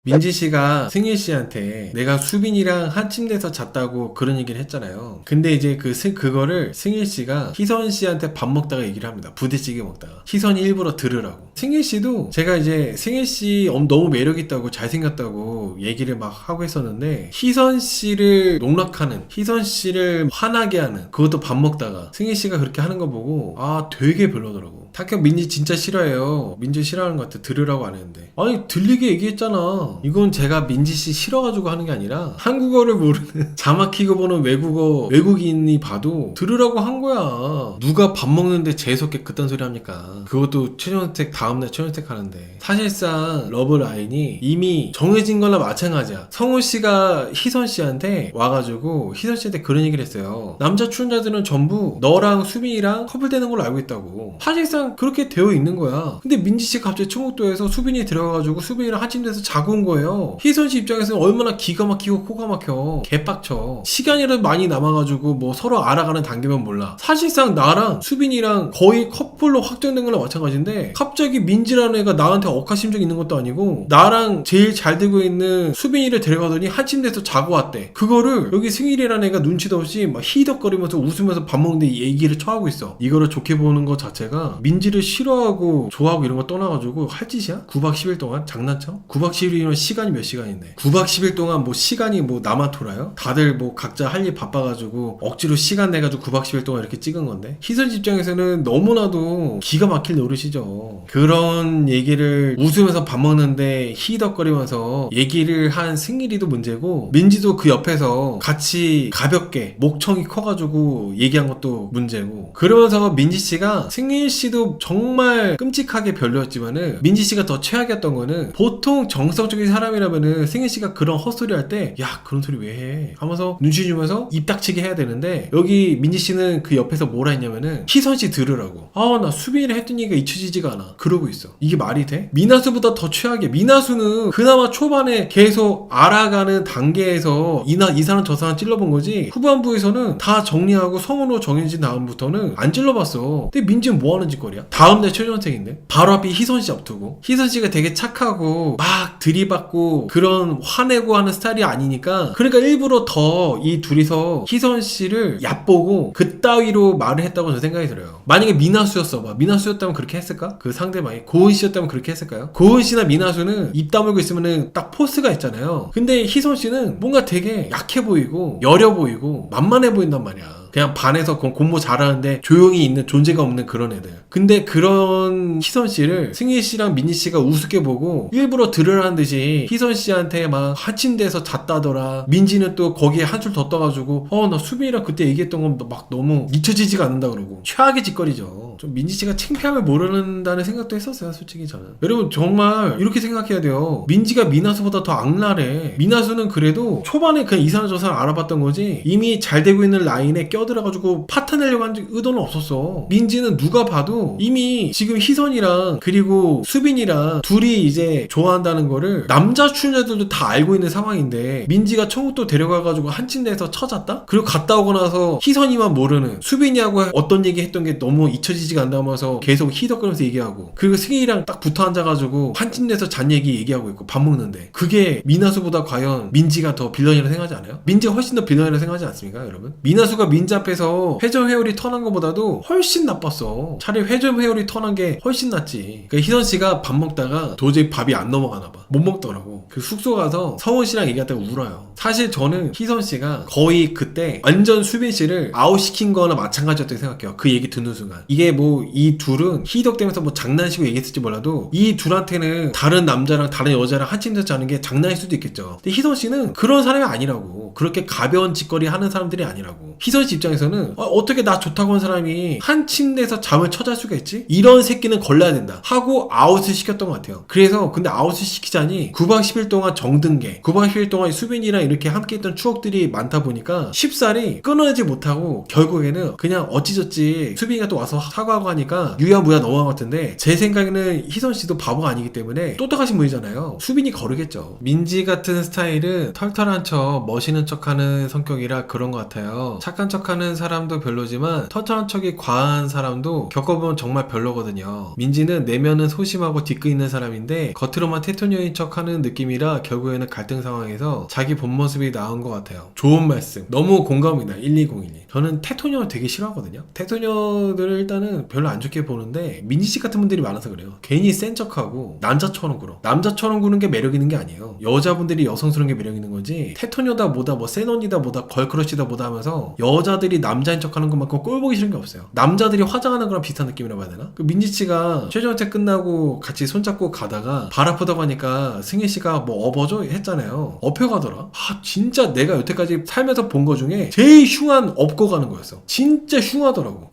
민지 씨가 승일 씨한테 내가 수빈이랑 한 침대에서 잤다고 그런 얘기를 했잖아요. 근데 이제 그거를 승일 씨가 희선 씨한테 밥 먹다가 얘기를 합니다. 부대찌개 먹다가. 희선이 일부러 들으라고. 승일 씨도 제가 이제 승일 씨 너무 매력있다고 잘생겼다고 얘기를 막 하고 있었는데 희선 씨를 농락하는, 희선 씨를 화나게 하는, 그것도 밥 먹다가 승일 씨가 그렇게 하는 거 보고 되게 별로더라고. 타격 민지 진짜 싫어해요. 민지 싫어하는 것 같아. 들으라고 안 했는데. 아니 들리게 얘기했잖아. 이건 제가 민지 씨 싫어가지고 하는 게 아니라 한국어를 모르는 자막 키고 보는 외국인이 봐도 들으라고 한 거야. 누가 밥 먹는데 재수없게 그딴 소리 합니까? 그것도 최종선택 다음날 최종선택 하는데. 사실상 러브라인이 이미 정해진 거나 마찬가지야. 성우 씨가 희선 씨한테 와가지고 희선 씨한테 그런 얘기를 했어요. 남자 출연자들은 전부 너랑 수빈이랑 커플 되는 걸로 알고 있다고. 사실상 그렇게 되어 있는 거야. 근데 민지 씨가 갑자기 청국도에서 수빈이 들어가가지고 수빈이랑 한침대에서 자고 온 거예요. 희선 씨 입장에서는 얼마나 기가 막히고 코가 막혀. 개빡쳐. 시간이라도 많이 남아가지고 뭐 서로 알아가는 단계면 몰라. 사실상 나랑 수빈이랑 거의 커플로 확정된 거랑 마찬가지인데 갑자기 민지라는 애가 나한테 억하심정 있는 것도 아니고 나랑 제일 잘 되고 있는 수빈이를 데려가더니 한침대에서 자고 왔대. 그거를 여기 승일이라는 애가 눈치도 없이 막 히덕거리면서 웃으면서 밥 먹는데 얘기를 처하고 있어. 이거를 좋게 보는 것 자체가 민지를 싫어하고 좋아하고 이런 거 떠나가지고 할 짓이야? 9박 10일 동안? 장난쳐? 9박 10일이면 시간이 몇 시간인데 9박 10일 동안 뭐 시간이 뭐 나만 돌아요? 다들 뭐 각자 할 일 바빠가지고 억지로 시간 내가지고 9박 10일 동안 이렇게 찍은 건데 희선 입장에서는 너무나도 기가 막힐 노릇이죠. 그런 얘기를 웃으면서 밥 먹는데 히덕거리면서 얘기를 한 승일이도 문제고 민지도 그 옆에서 같이 가볍게 목청이 커가지고 얘기한 것도 문제고 그러면서 민지씨가 승일씨도 정말 끔찍하게 별로였지만은 민지씨가 더 최악이었던 거는 보통 정석적인 사람이라면은 승일씨가 그런 헛소리 할 때 야 그런 소리 왜 해? 하면서 눈치 주면서 입 닥치게 해야 되는데 여기 민지씨는 그 옆에서 뭐라 했냐면은 희선씨 들으라고. 나 수빈이를 했던 얘기가 잊혀지지가 않아. 그러고 있어. 이게 말이 돼? 미나수보다 더 최악이야. 미나수는 그나마 초반에 계속 알아가는 단계에서 이 사람 저 사람 찔러본 거지 후반부에서는 다 정리하고 성우로 정해진 다음부터는 안 찔러봤어. 근데 민지는 뭐 하는 짓거리야? 다음날 최종선택인데 바로 앞에 희선씨 앞두고 희선씨가 되게 착하고 막 들이받고 그런 화내고 하는 스타일이 아니니까 그러니까 일부러 더 이 둘이서 희선씨를 얕보고 그따위로 말을 했다고 저는 생각이 들어요. 만약에 미나수였어 봐. 미나수였다면 그렇게 했을까? 그 상대방이 고은씨였다면 그렇게 했을까요? 고은씨나 미나수는 입 다물고 있으면은 딱 포스가 있잖아요. 근데 희선씨는 뭔가 되게 약해 보이고 여려 보이고 만만해 보인단 말이야. 그냥 반에서 공부 잘하는데 조용히 있는 존재가 없는 그런 애들. 근데 그런 희선씨를 승희씨랑 민지씨가 우습게 보고 일부러 들으라는 듯이 희선씨한테 막 한침대에서 잤다더라. 민지는 또 거기에 한술 더 떠가지고 나 수빈이랑 그때 얘기했던 건 막 너무 잊혀지지가 않는다 그러고 최악의 짓거리죠. 좀 민지씨가 창피함을 모른다는 생각도 했었어요 솔직히 저는. 여러분 정말 이렇게 생각해야 돼요. 민지가 미나수보다 더 악랄해. 미나수는 그래도 초반에 그냥 이 사람 저 사람 알아봤던 거지 이미 잘 되고 있는 라인에 껴들어가지고 파탄내려고 한 의도는 없었어. 민지는 누가 봐도 이미 지금 희선이랑 그리고 수빈이랑 둘이 이제 좋아한다는 거를 남자 출연자들도 다 알고 있는 상황인데 민지가 청국도 데려가가지고 한 침대에서 쳐잤다? 그리고 갔다 오고 나서 희선이만 모르는 수빈이하고 어떤 얘기 했던 게 너무 잊혀지지가 않다면서 계속 히덕거리면서 얘기하고 그리고 승희랑 딱 붙어 앉아가지고 한 침대에서 잔 얘기 얘기하고 있고 밥 먹는데 그게 미나수보다 과연 민지가 더 빌런이라고 생각하지 않아요? 민지가 훨씬 더 빌런이라고 생각하지 않습니까 여러분? 미나수가 민지 앞에서 회전 회오리 턴한 것보다도 훨씬 나빴어. 차라리 회전 회오리 턴한 게 훨씬 낫지. 그러니까 희선씨가 밥 먹다가 도저히 밥이 안 넘어가나봐. 못 먹더라고. 그 숙소 가서 성훈씨랑 얘기하다가 울어요. 사실 저는 희선씨가 거의 그때 완전 수빈씨를 아웃시킨 거나 마찬가지였다고 생각해요. 그 얘기 듣는 순간. 이게 뭐 이 둘은 희덕대면서 뭐 장난치고 얘기했을지 몰라도 이 둘한테는 다른 남자랑 다른 여자랑 한침대에서 자는 게 장난일 수도 있겠죠. 근데 희선씨는 그런 사람이 아니라고. 그렇게 가벼운 짓거리 하는 사람들이 아니라고. 희선씨 입장에서는 어떻게 나 좋다고 한 사람이 한 침대에서 잠을 쳐잘 수가 있지? 이런 새끼는 걸러야 된다 하고 아웃을 시켰던 것 같아요. 그래서 근데 아웃을 시키자니 9박 10일 동안 정든게 9박 10일 동안 수빈이랑 이렇게 함께 했던 추억들이 많다 보니까 쉽사리 끊어내지 못하고 결국에는 그냥 어찌저찌 수빈이가 또 와서 사과하고 하니까 유야무야 넘어간 것 같은데 제 생각에는 희선씨도 바보가 아니기 때문에 똑똑하신 분이잖아요. 수빈이 거르겠죠. 민지 같은 스타일은 털털한 척 멋있는 척하는 성격이라 그런 것 같아요. 착한 척하는 척하는 사람도 별로지만 터치한 척이 과한 사람도 겪어보면 정말 별로거든요. 민지는 내면은 소심하고 뒤끝있는 사람인데 겉으로만 테토녀인 척하는 느낌이라 결국에는 갈등 상황에서 자기 본 모습이 나온 것 같아요. 좋은 말씀. 너무 공감입니다. 12012. 저는 테토녀 되게 싫어하거든요. 테토녀들을 일단은 별로 안 좋게 보는데 민지씨 같은 분들이 많아서 그래요. 괜히 센 척하고 남자처럼 굴어. 남자처럼 구는 게 매력 있는 게 아니에요. 여자분들이 여성스러운 게 매력 있는 거지, 테토녀다 뭐다 뭐 센 언니다 뭐다 걸크러쉬다 뭐다 하면서 여자들이 남자인 척하는 것만큼 꼴보기 싫은 게 없어요. 남자들이 화장하는 거랑 비슷한 느낌이라고 해야 되나? 그 민지씨가 최종태 끝나고 같이 손잡고 가다가 발 아프다고 하니까 승희씨가 뭐 업어줘? 했잖아요. 업혀가더라. 진짜 내가 여태까지 살면서 본 거 중에 제일 흉한 업고 가는 거였어. 진짜 흉하더라고.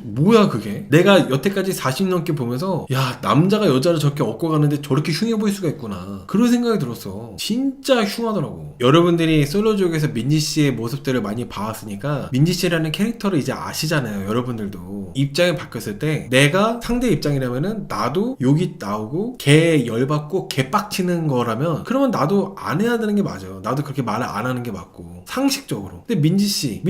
뭐야 그게? 내가 여태까지 40 넘게 보면서 야, 남자가 여자를 저렇게 업고 가는데 저렇게 흉해 보일 수가 있구나, 그런 생각이 들었어. 진짜 흉하더라고. 여러분들이 솔로족에서 민지씨의 모습들을 많이 봐왔으니까 민지씨라는 캐릭터를 이제 아시잖아요. 여러분들도 입장이 바뀌었을 때 내가 상대 입장이라면은 나도 욕이 나오고 개 열받고 개 빡치는 거라면 그러면 나도 안 해야 되는 게 맞아요. 나도 그렇게 말을 안 하는 게 맞고 상식적으로. 근데 민지씨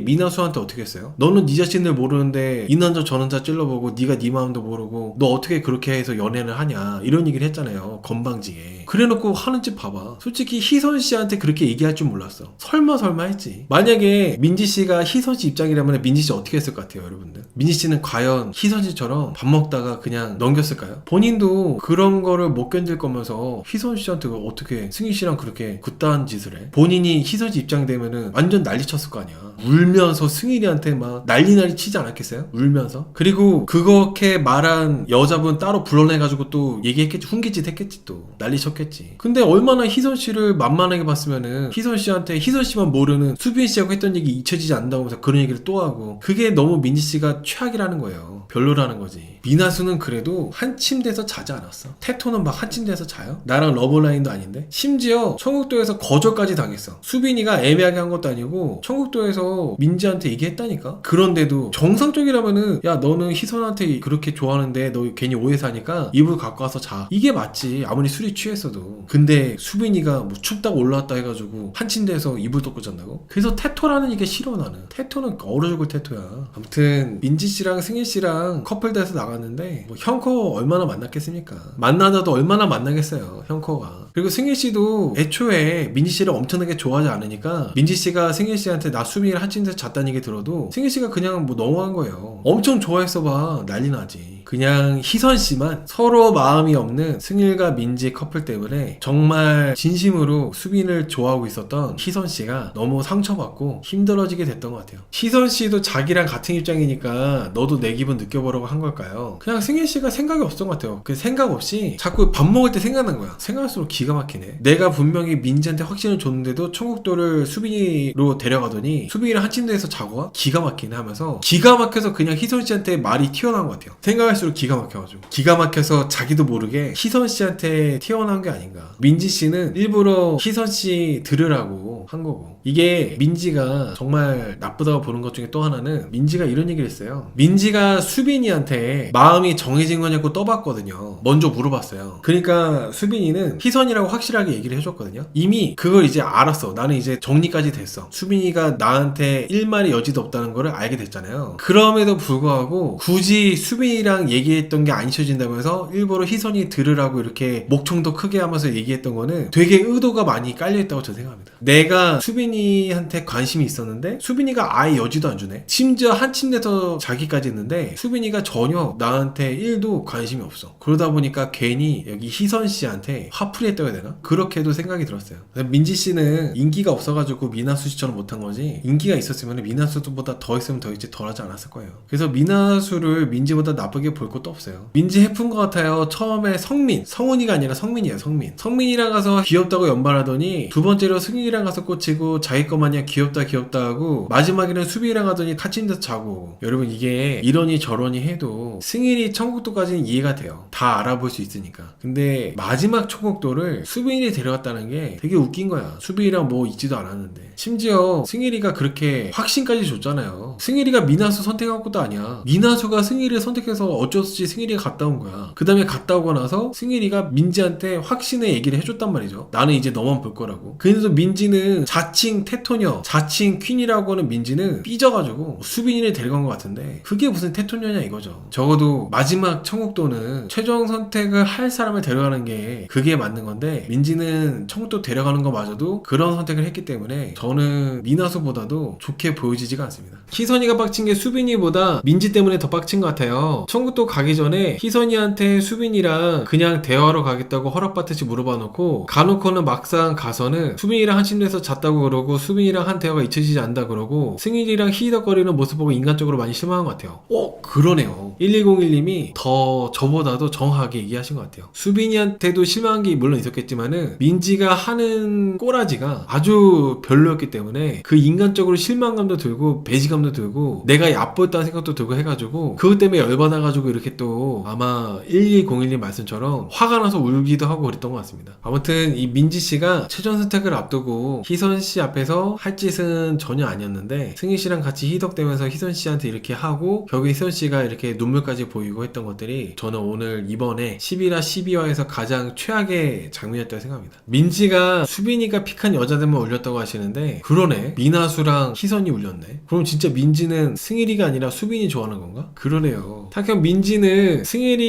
미나수한테 어떻게 했어요? 너는 네 자신을 모르는데 이 남자 저 남자 찔러보고 네가 네 마음도 모르고 너 어떻게 그렇게 해서 연애를 하냐, 이런 얘기를 했잖아요. 건방지게. 그래놓고 하는 짓 봐봐. 솔직히 희선씨한테 그렇게 얘기할 줄 몰랐어. 설마 했지. 만약에 민지씨가 희선씨 입장이라면 민지씨 어떻게 했을 것 같아요, 여러분들? 민지씨는 과연 희선씨처럼 밥 먹다가 그냥 넘겼을까요? 본인도 그런 거를 못 견딜 거면서 희선씨한테 어떻게 승희씨랑 그렇게 그딴 짓을 해? 본인이 희선씨 입장 되면은 완전 난리 쳤을 거 아니야. 울면서 승희한테 막 난리 치지 않았겠어요? 울면서. 그리고 그렇게 말한 여자분 따로 불러내가지고 또 얘기했겠지. 훈계짓 했겠지. 또 난리 쳤겠지. 근데 얼마나 희선씨를 만만하게 봤으면은 희선씨한테 희선씨만 모르는 수빈씨하고 했던 얘기 잊혀지지 않는다고 하면서 그런 얘기를 또 하고, 그게 너무 민지씨가 최악이라는 거예요. 별로라는 거지. 미나수는 그래도 한 침대에서 자지 않았어. 테토는 막 한 침대에서 자요? 나랑 러브라인도 아닌데? 심지어 청국도에서 거절까지 당했어. 수빈이가 애매하게 한 것도 아니고 청국도에서 민지한테 얘기했다니까? 그런데도 정상적이라면은 야, 너는 희선한테 그렇게 좋아하는데 너 괜히 오해 사니까 이불 갖고 와서 자, 이게 맞지. 아무리 술이 취했어도. 근데 수빈이가 뭐 춥다고 올라왔다 해가지고 한 침대에서 이불 덮고 잔다고? 그래서 테토라는 이게 싫어. 나는 테토는 얼어 죽을 테토야. 아무튼 민지씨랑 승희씨랑 커플 돼서 나갔는데 뭐 형코 얼마나 만났겠습니까? 만나다도 얼마나 만나겠어요, 형코가. 그리고 승희씨도 애초에 민지씨를 엄청나게 좋아하지 않으니까 민지씨가 승희씨한테 나 수빈이랑 한 침대에서 잤다는 얘기 들어도 승희씨가 그냥 뭐 너무한 거예요. 엄청 좋아했어 봐. 난리 나지. 그냥 희선씨만 서로 마음이 없는 승일과 민지 커플 때문에 정말 진심으로 수빈을 좋아하고 있었던 희선씨가 너무 상처받고 힘들어지게 됐던 것 같아요. 희선씨도 자기랑 같은 입장이니까 너도 내 기분 느껴보라고 한 걸까요? 그냥 승일씨가 생각이 없었던 것 같아요. 그 생각 없이 자꾸 밥 먹을 때 생각난 거야. 생각할수록 기가 막히네. 내가 분명히 민지한테 확신을 줬는데도 청국도를 수빈이로 데려가더니 수빈이랑 한 침대에서 자고 와? 기가 막히네 하면서 기가 막혀서 그냥 희선씨한테 말이 튀어나온 것 같아요. 생각할수록 기가 막혀가지고 기가 막혀서 자기도 모르게 희선씨한테 튀어나온 게 아닌가. 민지씨는 일부러 희선씨 들으라고 한 거고, 이게 민지가 정말 나쁘다고 보는 것 중에 또 하나는 민지가 이런 얘기를 했어요. 민지가 수빈이한테 마음이 정해진 거냐고 떠봤거든요. 먼저 물어봤어요. 그러니까 수빈이는 희선이라고 확실하게 얘기를 해줬거든요. 이미 그걸 이제 알았어. 나는 이제 정리까지 됐어. 수빈이가 나한테 일말의 여지도 없다는 거를 알게 됐잖아요. 그럼에도 불구하고 굳이 수빈이랑 얘기했던 게 안 잊혀진다고 해서 일부러 희선이 들으라고 이렇게 목청도 크게 하면서 얘기했던 거는 되게 의도가 많이 깔려있다고 저는 생각합니다. 내가 수빈이한테 관심이 있었는데 수빈이가 아예 여지도 안 주네. 심지어 한 침대에서 자기까지 했는데 수빈이가 전혀 나한테 1도 관심이 없어. 그러다 보니까 괜히 여기 희선씨한테 화풀이 했다고 해야 되나? 그렇게도 생각이 들었어요. 민지씨는 인기가 없어가지고 미나수씨처럼 못한 거지, 인기가 있었으면 미나수보다 더 있으면 더 있지 덜 하지 않았을 거예요. 그래서 미나수를 민지보다 나쁘게 볼 것도 없어요. 민지 해픈 것 같아요. 처음에 성훈이가 아니라 성민이에요. 성민이랑 가서 귀엽다고 연발하더니 두 번째로 승희랑 가서 꽂히고 자기 거 마냥 귀엽다 하고 마지막에는 수빈이랑 하더니 카친데서 자고. 여러분, 이게 이러니 저러니 해도 승일이 청국도까지는 이해가 돼요. 다 알아볼 수 있으니까. 근데 마지막 청국도를 수빈이 데려갔다는 게 되게 웃긴 거야. 수빈이랑 뭐 있지도 않았는데. 심지어 승일이가 그렇게 확신까지 줬잖아요. 승일이가 미나수 선택한 것도 아니야. 미나수가 승일을 선택해서 어쩔 수 없이 승일이가 갔다 온 거야. 그 다음에 갔다 오고 나서 승일이가 민지한테 확신의 얘기를 해줬단 말이죠. 나는 이제 너만 볼 거라고. 근데도 민지는 자칭 테토녀, 자칭 퀸이라고 하는 민지는 삐져가지고 수빈이를 데려간 것 같은데 그게 무슨 테토녀냐 이거죠. 적어도 마지막 청국도는 최종 선택을 할 사람을 데려가는 게 그게 맞는 건데 민지는 청국도 데려가는 거마저도 그런 선택을 했기 때문에 저는 미나수보다도 좋게 보여지지가 않습니다. 희선이가 빡친 게 수빈이보다 민지 때문에 더 빡친 것 같아요. 청국도 가기 전에 희선이한테 수빈이랑 그냥 대화하러 가겠다고 허락받듯이 물어봐 놓고 가놓고는 막상 가서는 수빈이랑 한 침대에서 잤다고 그러고 수빈이랑 한 대화가 잊혀지지 않는다 그러고 승일이랑 히히덕거리는 모습 보고 인간적으로 많이 실망한 것 같아요. 그러네요. 1201님이 더 저보다도 정확하게 얘기하신 것 같아요. 수빈이한테도 실망한 게 물론 있었겠지만은 민지가 하는 꼬라지가 아주 별로였기 때문에 그 인간적으로 실망감도 들고 배신감도 들고 내가 얕보였다는 생각도 들고 해가지고 그것 때문에 열받아가지고 이렇게 또 아마 1201님 말씀처럼 화가 나서 울기도 하고 그랬던 것 같습니다. 아무튼 이 민지씨가 최종 선택을 앞두고 희선씨 앞에서 할 짓은 전혀 아니었는데 승희씨랑 같이 희덕대면서 희선씨한테 이렇게 하고 결국에 희선씨가 이렇게 눈물까지 보이고 했던 것들이 저는 오늘 이번에 11화 12화에서 가장 최악의 장면이었다고 생각합니다. 민지가 수빈이가 픽한 여자들만 울렸다고 하시는데 그러네. 미나수랑 희선이 울렸네. 그럼 진짜 민지는 승일이가 아니라 수빈이 좋아하는 건가? 그러네요. 타경 민지는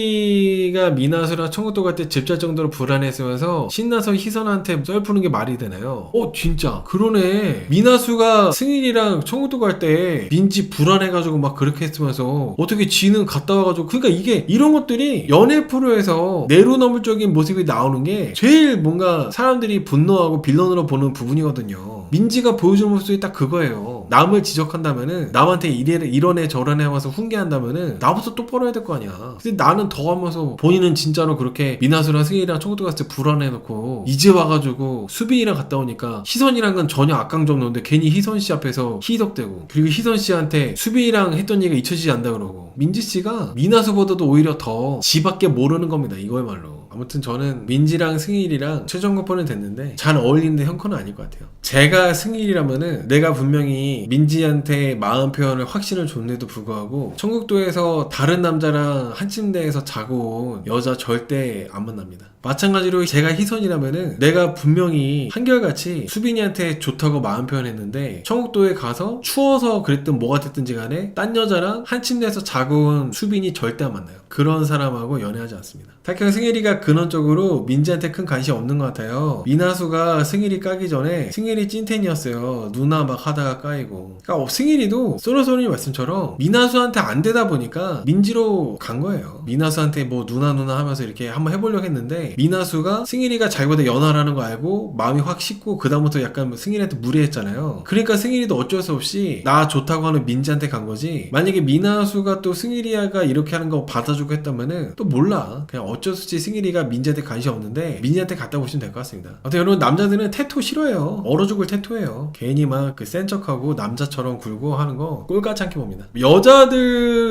승일이가 미나수랑 청국도 갈 때 집 잘 정도로 불안했으면서 신나서 희선한테 썰 푸는 게 말이 되나요? 진짜 그러네. 미나수가 승일이랑 청국도 갈 때 민지 불안해가지고 막 그렇게 했으면서 어떻게 지는 갔다 와가지고 그러니까 이게 이런 것들이 연애 프로에서 내로너물적인 모습이 나오는 게 제일 뭔가 사람들이 분노하고 빌런으로 보는 부분이거든요. 민지가 보여주는 모습이 딱 그거예요. 남을 지적한다면은 남한테 이런 애 저런 애 하면서 훈계한다면은 나부터 똑바로 해야 될 거 아니야. 근데 나는 더 하면서 본인은 진짜로 그렇게 미나수랑 승희랑 청국도 갔을 때 불안해놓고 이제 와가지고 수빈이랑 갔다 오니까 희선이랑은 전혀 악감정 없는데 괜히 희선씨 앞에서 희덕대고 그리고 희선씨한테 수빈이랑 했던 얘기가 잊혀지지 않는다 그러고 민지씨가 미나수보다도 오히려 더 지밖에 모르는 겁니다. 이거야말로. 아무튼 저는 민지랑 승일이랑 최종 거포는 됐는데 잘 어울리는데 형커는 아닐 것 같아요. 제가 승일이라면은 내가 분명히 민지한테 마음 표현을 확신을 줬는데도 불구하고 청국도에서 다른 남자랑 한 침대에서 자고 온 여자 절대 안 만납니다. 마찬가지로 제가 희선이라면은 내가 분명히 한결같이 수빈이한테 좋다고 마음 표현했는데 청국도에 가서 추워서 그랬든 뭐가 됐든지 간에 딴 여자랑 한 침대에서 자고 온 수빈이 절대 안 만나요. 그런 사람하고 연애하지 않습니다. 타경 승일이가 근원적으로 민지한테 큰 관심이 없는 것 같아요. 미나수가 승일이 까기 전에 승일이 찐텐이었어요. 누나 막 하다가 까이고. 그러니까 승일이도 소로소로님 말씀처럼 미나수한테 안 되다 보니까 민지로 간 거예요. 미나수한테 뭐 누나 하면서 이렇게 한번 해보려고 했는데 미나수가 승일이가 자기보다 연하라는 거 알고 마음이 확 식고 그다음부터 약간 승일이한테 무례했잖아요. 그러니까 승일이도 어쩔 수 없이 나 좋다고 하는 민지한테 간 거지. 만약에 미나수가 또 승일이가 이렇게 하는 거 받아주고 했다면은 또 몰라. 그냥 어쩔 수 없이 승일이가 민지한테 관심 없는데 민지한테 갖다 보시면 될 것 같습니다. 아무튼 여러분 남자들은 태토 싫어해요. 얼어 죽을 태토예요. 괜히 막 그 센 척하고 남자처럼 굴고 하는 거 꼴까지 않게 봅니다.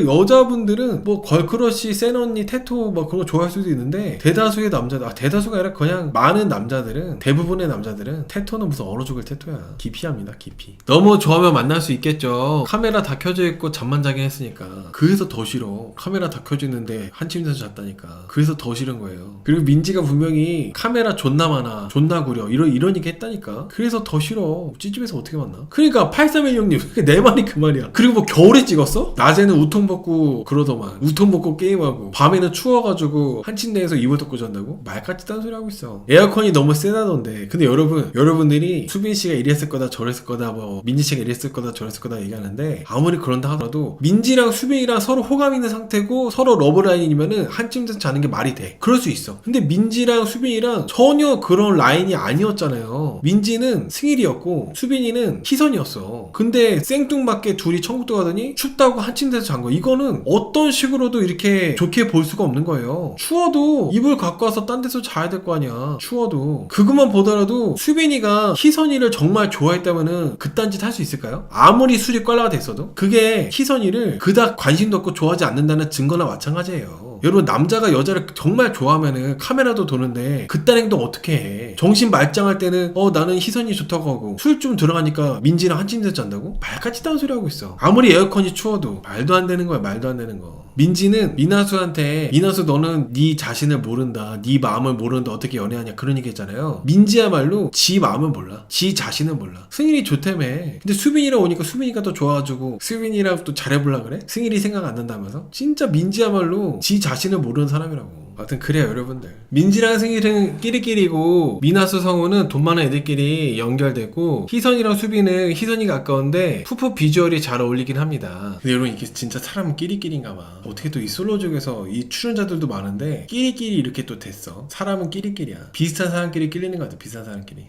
여자분들은 뭐 걸크러쉬 센 언니 태토 뭐 그런 거 좋아할 수도 있는데 대다수의 남자들 대다수가 아니라 그냥 많은 남자들은 대부분의 남자들은 태토는 무슨 얼어 죽을 태토야. 기피합니다. 기피. 너무 좋아하면 만날 수 있겠죠. 카메라 다 켜져 있고 잠만 자긴 했으니까. 그래서 더 싫어. 카메라 다 켜져 있는데 한 침대에서 잤다니까. 그래서 더 싫은 거예요. 그리고 민지가 분명히 카메라 존나 많아 존나 구려 이런 얘기 했다니까. 그래서 더 싫어. 찌집에서 어떻게 만나? 그러니까 8316님 내 말이 그 말이야. 그리고 뭐 겨울에 찍었어? 낮에는 우통 벗고 그러더만. 우통 벗고 게임하고 밤에는 추워가지고 한 침대에서 이불 덮고 잔다고? 말같이 딴소리 하고 있어. 에어컨이 너무 세다던데. 근데 여러분들이 수빈씨가 이랬을 거다 저랬을 거다 뭐 민지씨가 이랬을 거다 저랬을 거다 얘기하는데 아무리 그런다 하더라도 민지랑 수빈이랑 서로 호감 있는 상태고 서로 러브라인이면은 한 침대에서 자는 게 말이 돼. 그럴 수 있어. 근데 민지랑 수빈이랑 전혀 그런 라인이 아니었잖아요. 민지는 승일이었고 수빈이는 희선이었어. 근데 생뚱맞게 둘이 청국도 가더니 춥다고 한 침대에서 잔 거. 이거는 어떤 식으로도 이렇게 좋게 볼 수가 없는 거예요. 추워도 이불 갖고 와서 딴 데서 자야 될 거 아니야. 추워도. 그것만 보더라도 수빈이가 희선이를 정말 좋아했다면은 그딴 짓 할 수 있을까요? 아무리 술이 꽐라가 됐어도 그게 희선이를 그닥 관심도 없고 좋아하지 않는다는 증거나 마찬가지예요. 여러분 남자가 여자를 정말 좋아하면은 카메라도 도는데 그딴 행동 어떻게 해? 정신 말짱할 때는 나는 희선이 좋다고 하고 술 좀 들어가니까 민지랑 한 침대 잔다고? 말같지도 않은 소리 하고 있어. 아무리 에어컨이 추워도 말도 안 되는 거야. 말도 안 되는 거. 민지는 미나수한테 미나수 너는 네 자신을 모른다, 네 마음을 모르는데 어떻게 연애하냐 그런 얘기 했잖아요. 민지야말로 지 마음을 몰라, 지 자신을 몰라. 승일이 좋다며. 근데 수빈이랑 오니까 수빈이가 더 좋아가지고 수빈이랑 또 잘해보려 그래? 승일이 생각 안 난다면서? 진짜 민지야말로 지 자신을 모르는 사람이라고. 하여튼 그래요 여러분들. 민지랑 승일은 끼리끼리고 미나수 성우는 돈 많은 애들끼리 연결되고 희선이랑 수빈은 희선이가 아까운데 푸푸 비주얼이 잘 어울리긴 합니다. 근데 여러분 이게 진짜 사람은 끼리끼리인가 봐. 어떻게 또 이 솔로족에서 이 출연자들도 많은데 끼리끼리 이렇게 또 됐어. 사람은 끼리끼리야. 비슷한 사람끼리 끼리는 것 같아. 비슷한 사람끼리.